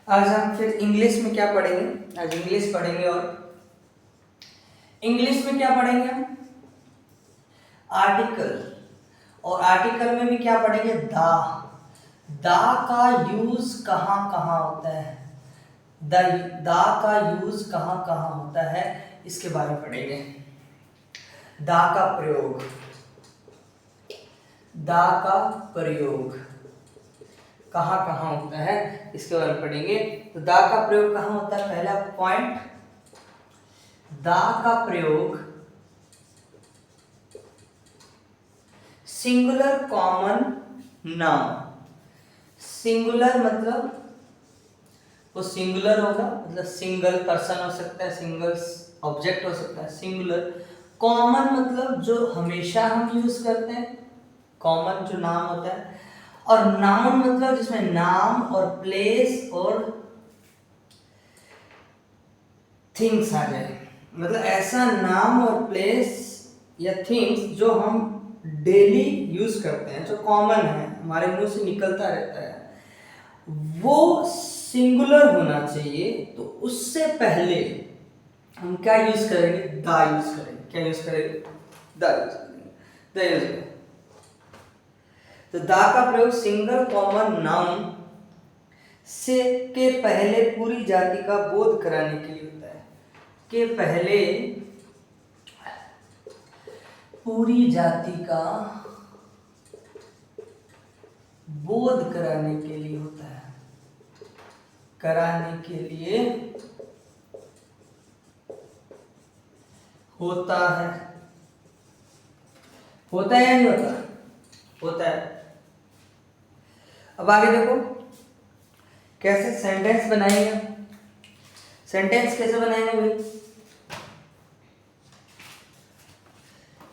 आज हम फिर इंग्लिश में क्या पढ़ेंगे? आज इंग्लिश पढ़ेंगे और इंग्लिश में क्या पढ़ेंगे हम? आर्टिकल। और आर्टिकल में भी क्या पढ़ेंगे? दा। दा का यूज कहाँ कहाँ होता है? द दा का यूज कहाँ कहाँ होता है, इसके बारे में पढ़ेंगे। दा का प्रयोग, दा का प्रयोग कहाँ कहाँ होता है, इसके बारे में पढ़ेंगे। तो दा का प्रयोग कहाँ होता है? पहला पॉइंट, दा का प्रयोग सिंगुलर कॉमन नाउन। सिंगुलर मतलब वो सिंगुलर होगा, मतलब सिंगल पर्सन हो सकता है, सिंगल ऑब्जेक्ट हो सकता है, सिंगुलर। कॉमन मतलब जो हमेशा हम यूज करते हैं, कॉमन जो नाम होता है। और नाउन मतलब जिसमें नाम और प्लेस और थिंग्स आ जाए, मतलब ऐसा नाम और प्लेस या थिंग्स जो हम डेली यूज करते हैं, जो कॉमन है, हमारे मुंह से निकलता रहता है, वो सिंगुलर होना चाहिए। तो उससे पहले हम क्या यूज करेंगे? दा यूज करेंगे। क्या यूज करेंगे? दा यूज करेंगे। द यूज करेंगे। तो दा का प्रयोग सिंगल कॉमन नाउन से के पहले पूरी जाति का बोध कराने के लिए होता है। के पहले पूरी जाति का बोध कराने के लिए होता है, कराने के लिए होता है। होता है या नहीं होता? होता है। अब आगे देखो कैसे सेंटेंस बनाएंगे। सेंटेंस कैसे बनाएंगे भाई?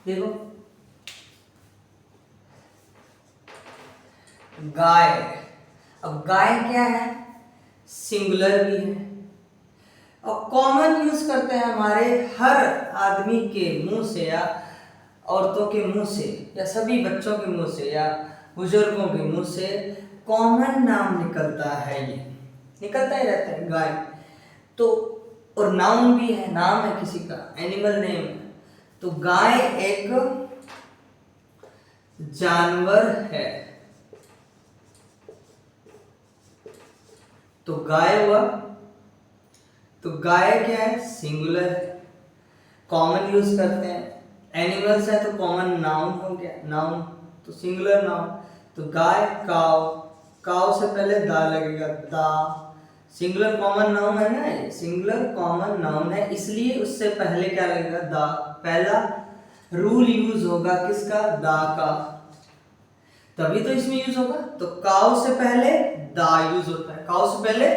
देखो, गाय। अब गाय क्या है? सिंगुलर भी है और कॉमन यूज करते हैं हमारे हर आदमी के मुंह से, या औरतों के मुंह से, या सभी बच्चों के मुंह से, या बुजुर्गों के मुंह से कॉमन नाम निकलता है। ये निकलता ही रहता है गाय। तो और नाउन भी है, नाम है किसी का, एनिमल नेम। तो गाय एक जानवर है। तो गाय हुआ, तो गाय क्या है? सिंगुलर है, कॉमन यूज करते हैं। एनिमल्स है तो कॉमन नाउन हो गया, नाउन तो सिंगुलर नाउन। तो गाय, काव। काव से पहले दा लगेगा, दा। सिंगुलर कॉमन नाउन है ना, ये सिंगुलर कॉमन नाउन है, इसलिए उससे पहले क्या लगेगा? दा। पहला रूल यूज होगा किसका? दा का, तभी तो इसमें यूज होगा। तो काव से पहले दा यूज होता है, काव से पहले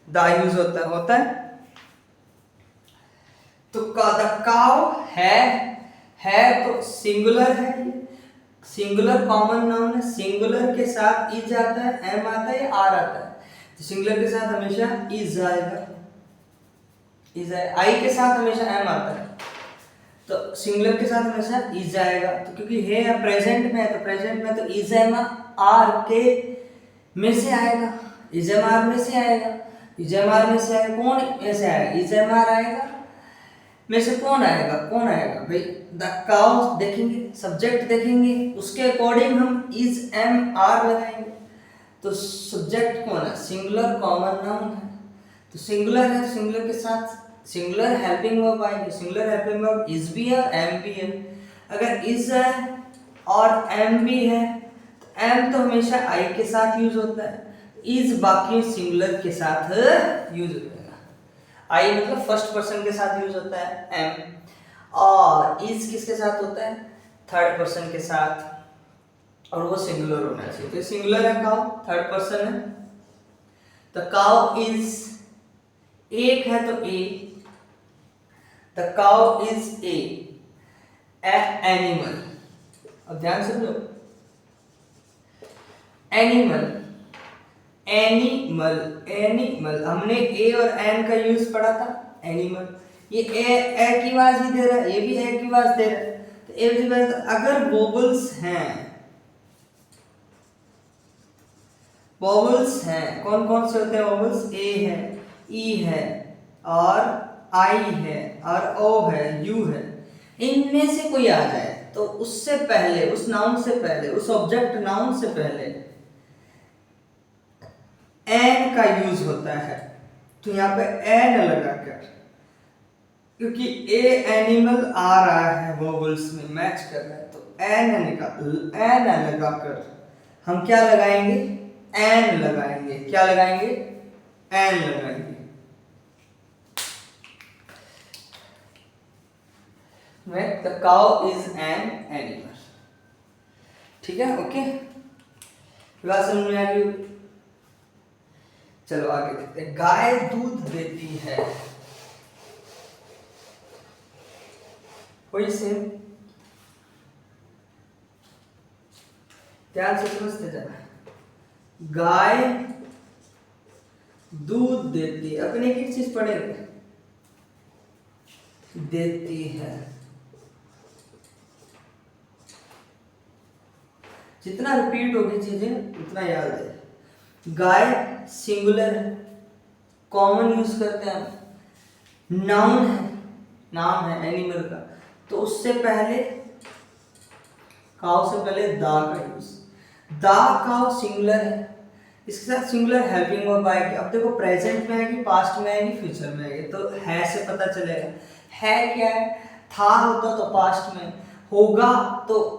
दा यूज होता है। तो द काव है तो सिंगुलर है, सिंगुलर कॉमन नाउन है। सिंगुलर के साथ इज आता है, एम आता है या आर आता है? तो सिंगुलर के साथ हमेशा इज आएगा, इज आए। आई के साथ हमेशा एम आता है, तो सिंगुलर के साथ हमेशा इज आएगा। तो क्योंकि है प्रेजेंट में है, तो प्रेजेंट में तो इज एम आर के में से आएगा, इज एम आर में से आएगा, इज एम आर में से आएगा। कौन में से आएगा? इज एम आर आएगा में से कौन आएगा? कौन आएगा भाई? द काउ देखेंगे, सब्जेक्ट देखेंगे, उसके अकॉर्डिंग हम इज एम आर लगाएंगे। तो सब्जेक्ट कौन है? सिंगुलर कॉमन नाउन है। तो सिंगुलर है, सिंगुलर के साथ सिंगुलर हेल्पिंग वर्ब आएगी। सिंगुलर हेल्पिंग वर्ब इज भी है, एम भी है। अगर इज है और एम भी है, तो एम तो हमेशा आई के साथ यूज होता है, इज बाकी सिंगुलर के साथ यूज होता है। आई मतलब फर्स्ट पर्सन के साथ यूज होता है, एम। और इज किसके साथ होता है? थर्ड पर्सन के साथ, और वो सिंगुलर होना चाहिए। तो सिंगुलर है काउ, थर्ड पर्सन है। द काउ इज, एक है तो a, the cow is a animal. अब ध्यान से लो, एनिमल, एनिमल, एनिमल, हमने ए और एन का यूज पढ़ा था, एनिमल। ये ए की आवाज ही दे रहा है, ये भी ए की आवाज दे रहा है। तो ए की आवाज, अगर वोबल्स हैं वॉवल्स हैं, कौन कौन से होते हैं वॉवल्स? ए है, ई है, और आई है, और ओ है, यू है। इनमें से कोई आ जाए तो उससे पहले, उस नाउन से पहले, उस ऑब्जेक्ट नाउन से पहले एन का यूज होता है। तो यहाँ पे एन लगाकर, क्योंकि ए एनिमल आ रहा है वोवल्स में, मैच कर रहा है, तो एन लगाकर हम क्या लगाएंगे? एन लगाएंगे। क्या लगाएंगे? एन लगाएंगे। The cow is an animal. ठीक है, ओके, बात समझ में आ गई? चलो आगे देखते हैं। गाय दूध देती है, कोई से ध्यान से समझते जाना। गाय दूध देती है, अपने एक चीज पढ़ेंगे, देती है। जितना रिपीट होगी चीजें उतना याद है। गाय सिंगुलर है, कॉमन यूज करते हैं, नाउन है, नाम है एनिमल का, तो उससे पहले काउ से पहले दा का यूज। दा काउ सिंगुलर है, इसके साथ सिंगुलर हेल्पिंग वर्ब आएगी। अब देखो प्रेजेंट में आएगी, पास्ट में आएगी, फ्यूचर में आएगी, तो है से पता चलेगा। है क्या है? था होता तो पास्ट में, होगा तो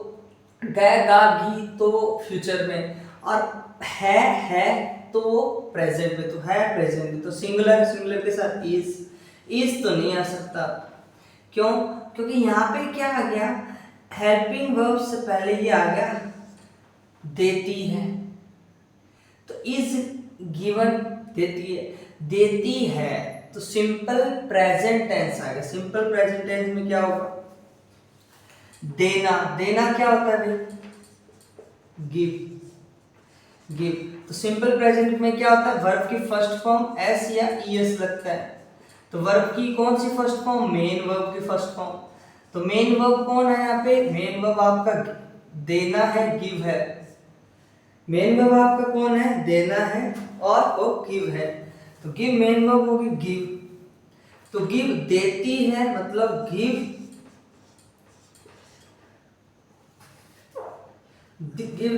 गएगा गी तो फ्यूचर में, और है तो प्रेजेंट में, तो है प्रेजेंट में, तो सिंगुलर, सिंगुलर के साथ इज तो नहीं आ सकता। क्यों? क्योंकि यहाँ पे क्या आ गया? हेल्पिंग वर्ब से पहले ये आ गया देती है, तो इज गिवन देती है, देती है, तो सिंपल प्रेजेंट टेंस आ गया। सिंपल प्रेजेंट टेंस में क्या होगा? देना। देना क्या होता है? गिव। गिव, तो सिंपल प्रेजेंट में क्या होता है? वर्ब की फर्स्ट फॉर्म एस या ईएस लगता है। तो वर्ब की कौन सी फर्स्ट फॉर्म? मेन वर्ब की फर्स्ट फॉर्म। तो मेन वर्ब कौन है यहाँ पे? मेन वर्ब आपका देना है, गिव है। मेन वर्ब आपका कौन है? देना है, और वो गिव है। तो गिव मेन वर्ब होगी गिव। तो गिव देती है मतलब गिव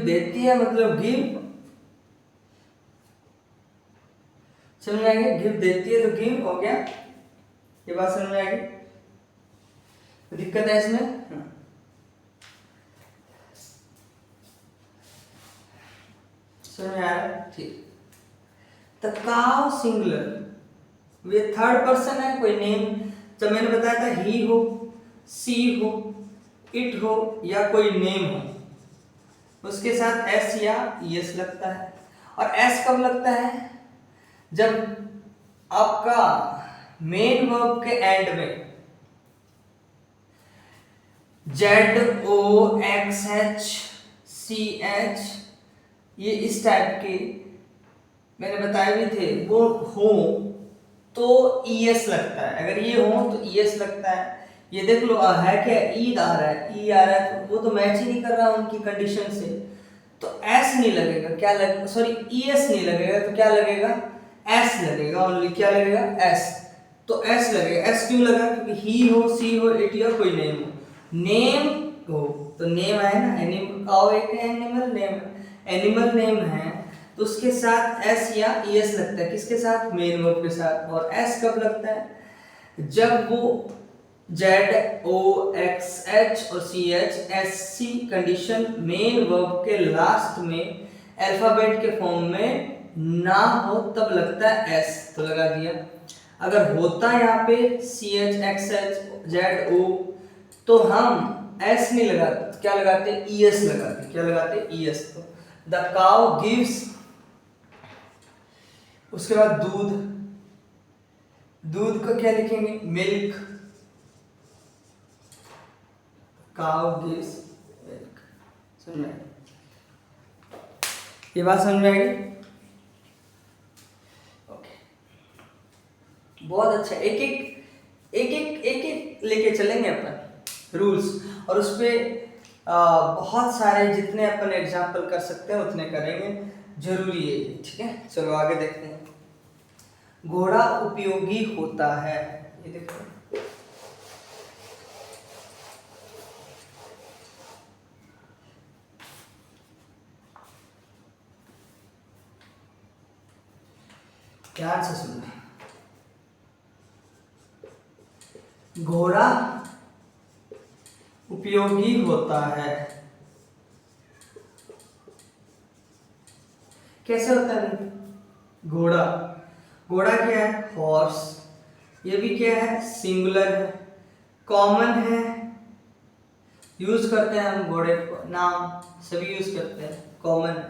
देती है मतलब गिव। समझ में आ गया? गिव देती है तो गिव हो गया। ये बात समझ में आ गई? तो दिक्कत है इसमें? समझ में आ रहा है? ठीक। द काउ सिंगुलर, ये थर्ड पर्सन है, कोई नेम। जब मैंने बताया था ही हो, सी हो, इट हो, या कोई नेम हो, उसके साथ एस या ईएस लगता है। और एस कब लगता है? जब आपका मेन वर्ब के एंड में Z O X H C H, ये इस टाइप के मैंने बताए भी थे, वो हो तो ईएस लगता है। अगर ये हो तो ईएस लगता है। ये देख लो है क्या? ईद आ रहा है, ई आ रहा है, तो वो तो मैच ही नहीं कर रहा उनकी कंडीशन से, तो एस नहीं लगेगा। क्या लगेगा? सॉरी, ईएस नहीं लगेगा, तो क्या लगेगा? एस लगेगा ओनली। क्या लगेगा? एस। तो एस लगेगा। एस क्यों लगा? क्योंकि ही हो, सी हो, इट हो, कोई नेम हो। नेम हो तो नेम है ना, एनिमल। काउ एक एनिमल नेम, एनिमल नेम है, तो उसके साथ एस या ईएस लगता है। किसके साथ? मेन वर्ब के साथ। और एस कब लगता है? जब वो जेड ओ एक्स एच और C H S C condition main verb के लास्ट में अल्फाबेट के फॉर्म में ना हो, तब लगता है एस, तो लगा दिया। अगर होता यहाँ पे C H X H Z O, तो हम एस नहीं लगाते, क्या लगाते? ईएस लगाते। क्या लगाते? ईएस। तो द काउ गिव्स, उसके बाद दूध, दूध को क्या लिखेंगे? मिल्क। Cow gives milk. समझ में? ये बात समझ में आएगी? ओके, बहुत अच्छा। एक लेके चलेंगे अपन रूल्स, और उस पे बहुत सारे जितने अपन एग्जाम्पल कर सकते हैं उतने करेंगे। जरूरी है ये, ठीक है। चलो आगे देखते हैं। घोड़ा उपयोगी होता है, ये देखो। ध्यान से सुनना। घोड़ा उपयोगी होता है, कैसे होता है? घोड़ा, घोड़ा क्या है? हॉर्स। ये भी क्या है? सिंगुलर है, कॉमन है, यूज करते हैं हम घोड़े को, नाम सभी यूज करते हैं, कॉमन।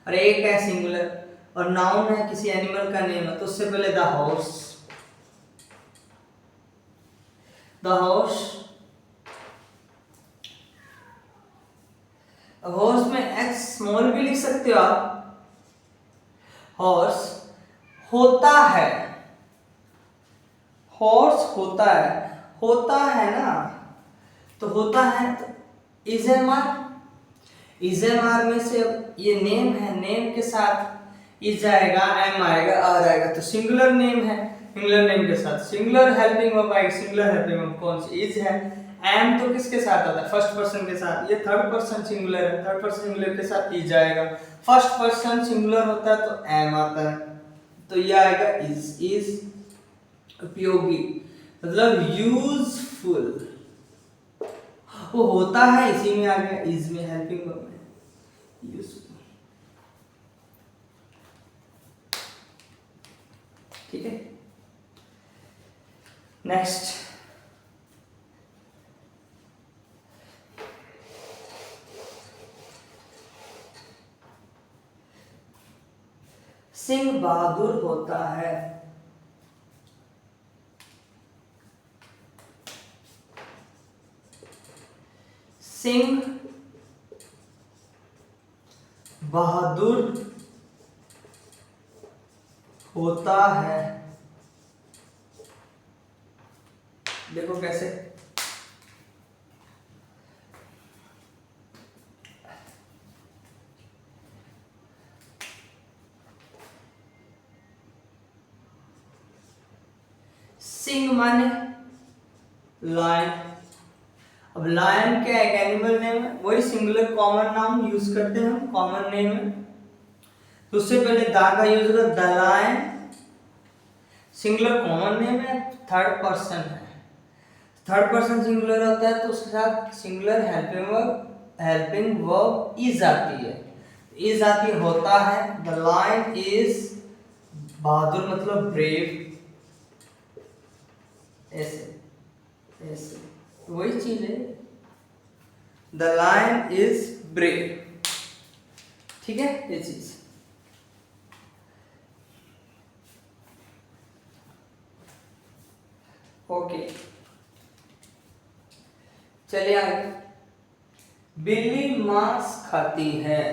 और एक है सिंगुलर, और नाउन है किसी एनिमल का नेम है, तो उससे पहले the horse, the horse. Horse में एक्स स्मॉल भी लिख सकते हो आप। हॉर्स होता है, हॉर्स होता है, होता है ना, तो होता है तो is M R, is M R में से ये नेम है, नेम के साथ इज आएगा, एम आएगा, आर आएगा, तो सिंगुलर नेम है, सिंगुलर नेम के साथ सिंगुलर हेल्पिंग वर्ब आएगा। सिंगुलर हेल्पिंग वर्ब कौन सी? इज है। एम तो किसके साथ आता है? फर्स्ट पर्सन के साथ। ये थर्ड पर्सन सिंगुलर है, थर्ड पर्सन सिंगुलर के साथ इज आएगा। फर्स्ट पर्सन सिंगुलर होता है तो एम आता है, तो ये आएगा इज। इज उपयोगी मतलब यूजफुल, वो होता है इसी में आ गया, इज में, हेल्पिंग वर्ब में, यूजफुल। ठीक है, नेक्स्ट। सिंह बहादुर होता है, सिंह बहादुर होता है। देखो कैसे, सिंह माने लायन। अब लायन क्या एक एनिमल नेम है, वही सिंगुलर कॉमन नाउन यूज करते हैं हम, कॉमन नेम है, तो उससे पहले दा का यूज होगा, the lion. Singular common name है, थर्ड पर्सन है, थर्ड पर्सन सिंगुलर होता है तो उसके साथ सिंगुलर हेल्पिंग वर्ब इज आती है, इज आती होता है। द लायन इज बहादुर मतलब ब्रेव, ऐसे ऐसे वही चीज है, द लायन इज ब्रेव। ठीक है, ये चीज। ओके, चलिए आगे। बिल्ली मांस खाती है,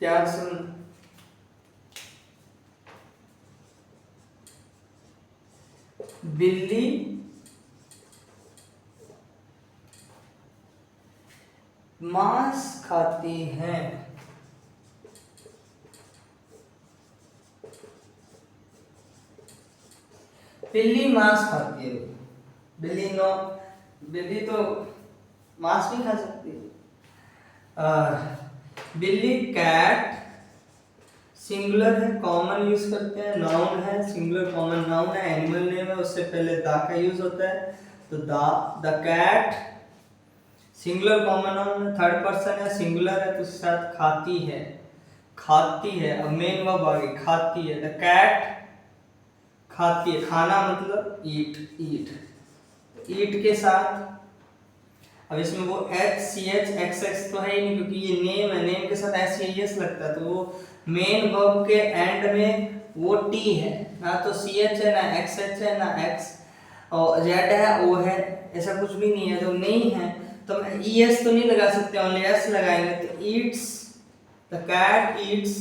ध्यान सुन। बिल्ली मांस खाती है, बिल्ली मांस खाती है। बिल्ली नो, बिल्ली तो मांस भी खा सकती है। बिल्ली कैट सिंगुलर है, कॉमन यूज करते हैं, नाउन है, सिंगुलर कॉमन नाउन है, एनिमल नेम है, उससे पहले दा का यूज होता है, तो the cat singular common noun है, थर्ड पर्सन है, सिंगुलर है, तो उसके साथ खाती है, खाती है। अब मेन वर्ब आ गई, खाती है, द कैट खाती है, खाना मतलब ईट, ईट, ईट के साथ। अब इसमें वो H C H X X तो है ही नहीं, क्योंकि ये नेम है, नेम के साथ एस एस लगता है, तो वो मेन वर्ब के एंड में वो टी है, ना तो सी एच है, ना एक्स एच है, ना एक्स और जेड है, ओ है, ऐसा कुछ भी नहीं है, तो नहीं है तो हम ई एस तो नहीं लगा सकते, ओनली एस लगाएंगे, तो ईट्स, द कैट ईट्स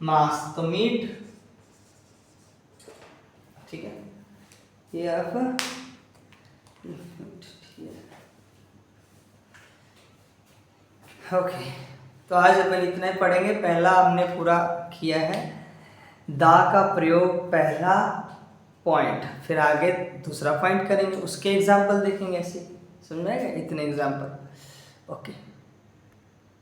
मांस, तो मीट। ठीक है, ये आपका ओके, तो आज अपन इतना ही पढ़ेंगे। पहला हमने पूरा किया है दा का प्रयोग, पहला पॉइंट, फिर आगे दूसरा पॉइंट करेंगे, उसके एग्जाम्पल देखेंगे। ऐसे समझ में आएगा, इतने एग्जाम्पल। ओके।